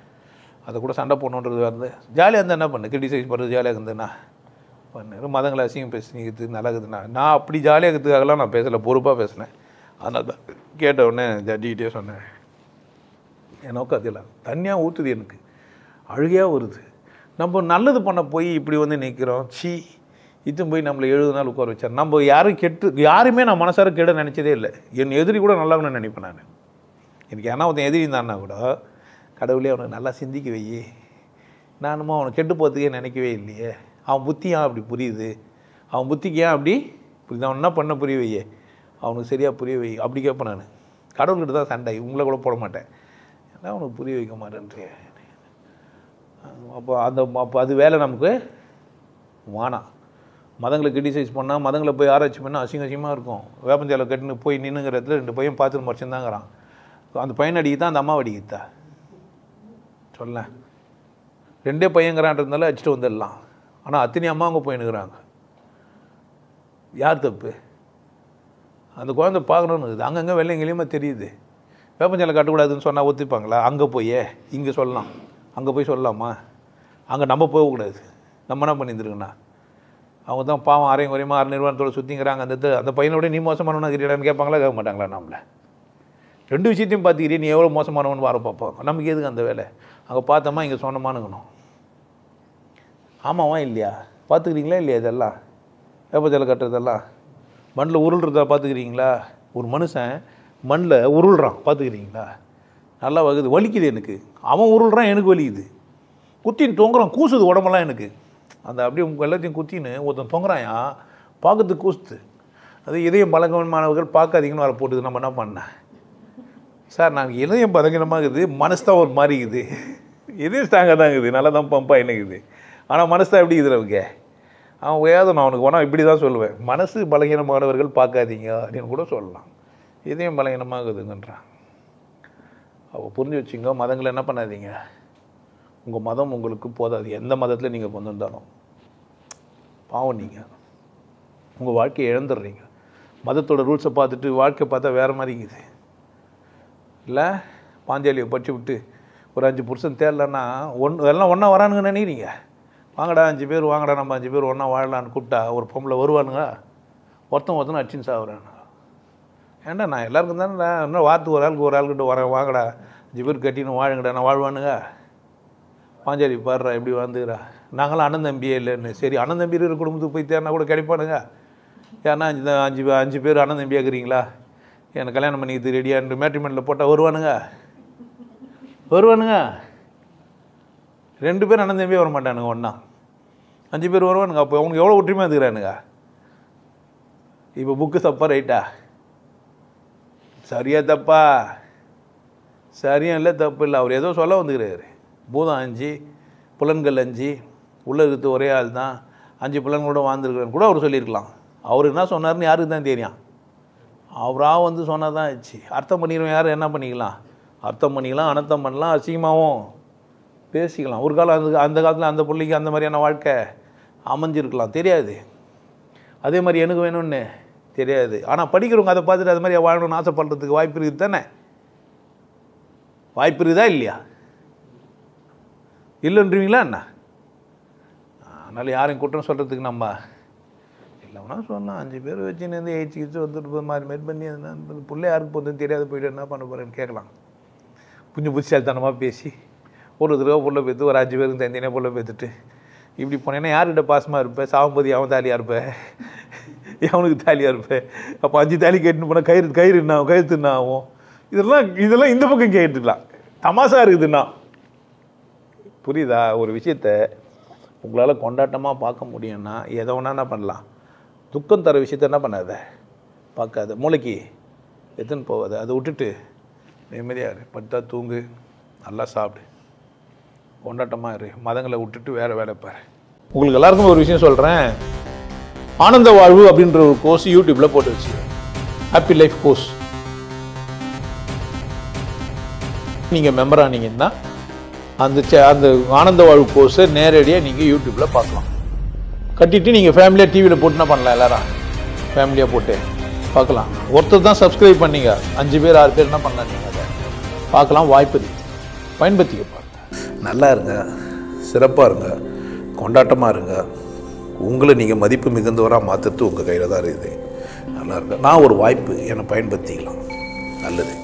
அதை கூட சண்டை போடணுன்றது வந்து ஜாலியாக இருந்தால் என்ன பண்ணு? கிரிட்டிசைஸ் பண்ணுறது ஜாலியாக இருந்ததுன்னா பண்ணு. மதங்களை அசிங்கம் பேசுனீங்க நல்லா இருக்குதுண்ணா, நான் அப்படி ஜாலியாக இருக்கிறதுக்காகலாம் நான் பேசலை, பொறுப்பாக பேசினேன். அதனால தான் கேட்டவுடனே ஜட்ஜிக்கிட்டே சொன்னேன், என் நோக்கம் அதில் தனியாக ஊற்றுது, எனக்கு அழுகையாக வருது. நம்ம நல்லது பண்ண போய் இப்படி வந்து நிற்கிறோம். இத்தும் போய் நம்மளை 70 நாள் உட்கார வச்சார். நம்ம யாருமே நான் மனசார கெட நினச்சதே இல்லை. என் எதிரி கூட நல்லா நினைப்பேன் நான். எனக்கு ஏன்னா ஒருத்தன் எதிரி இருந்தான்னா கூட கடவுளே அவனுக்கு நல்லா சிந்திக்க வை, நானுமா அவனை கெட்டு போகிறதுக்கே நினைக்கவே இல்லையே, அவன் புத்தி ஏன் அப்படி புரியுது, அவன் புத்திக்கு ஏன் அப்படி புரியுது, அவன் என்ன பண்ண புரிய வையே, அவனுக்கு சரியாக புரிய வை, அப்படி கேட்பேன் நான். கடவுள்கிட்ட தான் சண்டை, உங்களை கூட போட மாட்டேன், ஏன்னா அவனுக்கு புரிய வைக்க மாட்டேன்றே. அப்போ அது வேலை நமக்கு வானா. மதங்களை கிரிட்டிசைஸ் பண்ணால், மதங்களை போய் ஆராய்ச்சி பண்ணால் அசிங்கமாக இருக்கும். வேப்பஞ்சாலை கட்டுன்னு போய் நின்னுங்கிற இடத்துல 2 பையன் பார்த்துட்டு மறைச்சுருந்தாங்கிறான். அந்த பையன் அடிக்கிட்டா அந்த அம்மா அடிக்கிட்டா சொல்ல 2 பையங்கிறான்றதுனால அடிச்சுட்டு வந்துடலாம். ஆனால் அத்தனை அம்மா அவங்க போயின்னுக்கிறாங்க. யார் தப்பு? அந்த குழந்தை பார்க்கணுன்னு இருக்குது. அங்கங்கே வெள்ளைங்களையுமா தெரியுது. வேப்பஞ்சாலை கட்டக்கூடாதுன்னு சொன்னால் ஒத்துப்பாங்களா? அங்கே போய் இங்கே சொல்லலாம், அங்கே போய் சொல்லலாமா? அங்கே நம்ம போகக்கூடாது. நம்ம என்ன பண்ணியிருந்துருக்குண்ணா? அவங்க தான் பாவம் அரையும் குறையமாக 6 நிர்வாணத்தோடு சுற்றிங்கிறாங்க. அந்த பையனோட நீ மோசமானவனா இருக்கிறான்னு கேட்பாங்களா கேட்க மாட்டாங்களா? நம்மளை 2 விஷயத்தையும் பார்த்துக்கிறீ, நீ எவ்வளோ மோசமானவன் வர பார்ப்போம். நமக்கு எதுக்கு அந்த வேலை? அங்கே பார்த்தோமா இங்கே சொன்னமானுங்கணும். ஆமாவா இல்லையா? பார்த்துக்கிறீங்களா இல்லையா? இதெல்லாம் வேப்பஞ்சாலை கட்டுறதெல்லாம் மண்ணில் உருள்றதா பார்த்துக்கிறீங்களா? ஒரு மனுஷன் மண்ணில் உருள்றான் பார்த்துக்கிறீங்களா? நல்லா வகுது, வலிக்குது எனக்கு. அவன் உருள்றான், எனக்கு வலிக்குது. குத்தின்னு தொங்குறான், கூசுது உடம்பெல்லாம் எனக்கு. அந்த அப்படியே எல்லாத்தையும் குத்தின்னு ஒருத்தன் தொங்குறாயா, பார்க்கறதுக்கு கூசுது. அது இதயம் பலகீனமானவர்கள் பார்க்காதீங்கன்னு வர போட்டுது. நம்ம என்ன பண்ணேன் சார்? நான் இதயம் பலகீனமாக இருக்குது, மனசு தான் ஒரு மாதிரி இருக்குது. இதயம் ஸ்ட்ராங்காக தான் இருக்குது, நல்லா தான் பம்பாக என்னக்குது. ஆனால் மனசு தான் எப்படி இருக்குது அவங்க? அவன் வேதம் நான் அவனுக்கு வேணா இப்படி தான் சொல்லுவேன், மனசு பலகீனமானவர்கள் பார்க்காதீங்க அப்படின்னு கூட சொல்லலாம். இதயம் பலகீனமாகுதுங்கன்றான். அவள் புரிஞ்சு வச்சுங்க. மதங்களை என்ன பண்ணாதீங்க, உங்கள் மதம் உங்களுக்கு போதாது. எந்த மதத்தில் நீங்கள் வந்திருந்தாலும் பாவம், நீங்கள் உங்கள் வாழ்க்கையை இழந்துடுறீங்க. மதத்தோட ரூல்ஸை பார்த்துட்டு வாழ்க்கை பார்த்தா வேறு மாதிரி இருக்குது இல்லை? பாஞ்சாலியை படிச்சு விட்டு ஒரு 5 புருஷன் தேடலன்னா எல்லாம் ஒன்றா வரானுங்கன்னு நினைக்கிறீங்க? வாங்கடா 5 பேர் வாங்கடா, நம்ம 5 பேர் ஒன்றா வாழலான்னு கூப்பிட்டா ஒரு பொம்பளை வருவானுங்க? ஒருத்தன் அடிச்சுன்னு சாகுறானுங்க. ஏன்டா நான் எல்லாருக்கும் தானே இன்னும் வாரத்துக்கு ஒரு ஆளுக்கிட்ட வரேன், வாங்கடா 5 பேர் கட்டின்னு வாழுங்கடா, நான் வாழ்வானுங்க? பாஞ்சாலி பாடுறா எப்படி வந்துக்கிறா? நாங்களாம் அண்ணன் தம்பியே இல்லைன்னு. சரி, அண்ணன் தம்பி இருக்கிற குடும்பத்துக்கு போய் தேர்னா கூட கிடைப்பானுங்க. ஏன்னா 5 பேர் அண்ணன் தம்பியாக இருக்கிறீங்களா, எனக்கு கல்யாணம் பண்ணிக்கிறது ரெடியான்னு மேட்ரிமெண்ட்டில் போட்டால் வருவானுங்க? 2 பேர் அண்ணன் தம்பியே வர மாட்டானுங்க, ஒன்றா 5 பேர் வருவானுங்க. அப்போ அவனுக்கு எவ்வளோ ஒற்றுமையாக இருக்கிறானுங்க? இப்போ புக்கு தப்பா ரைட்டா? சரியா தப்பா? சரியும் இல்லை தப்பு இல்லை. அவர் ஏதோ சொல்ல வந்துக்கிறாரு. பூதம் 5, புலன்கள் 5, உள்ள இருக்கிறது ஒரே ஆள் தான், 5 புலன்களோட வாழ்ந்துருக்கிறேன்னு கூட அவர் சொல்லியிருக்கலாம். அவர் என்ன சொன்னார்னு யாருக்கு தான் தெரியும். அவராக வந்து சொன்னால் தான் ஆச்சு. அர்த்தம் பண்ணிடுவோம். யார் என்ன பண்ணிக்கலாம், அர்த்தம் பண்ணிக்கலாம், அனர்த்தம் பண்ணலாம், அசிங்கமாகவும் பேசிக்கலாம். ஒரு காலம் அந்த காலத்தில் அந்த பிள்ளைக்கு அந்த மாதிரியான வாழ்க்கை அமைஞ்சிருக்கலாம், தெரியாது. அதே மாதிரி எனக்கு வேணும்னு தெரியாது. ஆனால் படிக்கிறவங்க அதை பார்த்துட்டு அது மாதிரி வாழணும்னு ஆசைப்படுறதுக்கு வாய்ப்பு இருக்குது தானே? வாய்ப்பு இருக்குதா இல்லையா? இல்லைன்றீங்களா என்ன? அதனால் யாரையும் குற்றம் சொல்கிறதுக்கு நம்ம இல்லைன்னா சொன்னால் 5 பேர் வச்சுன்னு ஏச்சிக்கிச்சு வந்துட்டு மாதிரி பண்ணி பிள்ளை யாருக்கு போதுன்னு தெரியாது போய்ட்டு என்ன பண்ண போகிறேன்னு கேட்கலாம். கொஞ்சம் புத்திசாலித்தனமாக பேசி ஒரு தடவை புள்ள பேத்து ஒரு 5 பேருக்கு தனித்தனியாக புள்ள பேத்துட்டு இப்படி போனேன்னா யார்கிட்ட பாசமாக இருப்பேன்? சாகும்போது அவன் தாலியாக இருப்பேன், எவனுக்கு தாலியாக இருப்பேன். அப்போ 5 தாலி கேட்டுன்னு போனால் கயிறு என்ன ஆகும், கயிறு என்ன ஆகும்? இதெல்லாம் இந்த பக்கம் கேட்டுக்கலாம். தமாசா இருக்குதுன்னா புரியுதா? ஒரு விஷயத்தை உங்களால் கொண்டாட்டமாக பார்க்க முடியும்னா எதை வேணா என்ன பண்ணலாம். துக்கம் தர விஷயத்த என்ன பண்ணாத, பார்க்காத, மூளைக்கு எத்தனை போகாது. அதை விட்டுட்டு நிம்மதியாக இரு, படுத்தா தூங்கு, நல்லா சாப்பிடு, கொண்டாட்டமாக இரு, மதங்களை விட்டுட்டு வேறு வேலை பாரு. உங்களுக்கு எல்லாருக்கும் ஒரு விஷயம் சொல்கிறேன். ஆனந்த வாழ்வு அப்படின்ற ஒரு கோர்ஸ் யூடியூப்பில் போட்டு வச்சு, ஹாப்பி லைஃப் கோர்ஸ். நீங்கள் மெம்பர் ஆனீங்கன்னா அந்த ஆனந்த வாழ்வு கோர்ஸை நேரடியாக நீங்கள் யூடியூப்பில் பார்க்கலாம். கட்டிட்டு நீங்கள் ஃபேமிலியாக டிவியில் போட்டு என்ன பண்ணலாம், எல்லாரும் ஃபேமிலியாக போட்டு பார்க்கலாம். ஒருத்தர் தான் சப்ஸ்கிரைப் பண்ணீங்க, 5 பேர் 6 பேர் என்ன பண்ணலாம், நீங்கள் அதை பார்க்கலாம். வாய்ப்பு பயன்படுத்திக்க பாருங்க. நல்லா இருங்க, சிறப்பாக இருங்க, கொண்டாட்டமாக இருங்க. உங்களை நீங்கள் மதிப்பு மிகுந்தவராக மாற்றுறது உங்கள் கையில் தான் இருக்குது. நல்லா இருங்க. நான் ஒரு வாய்ப்பு என்னை பயன்படுத்திக்கலாம். நல்லது.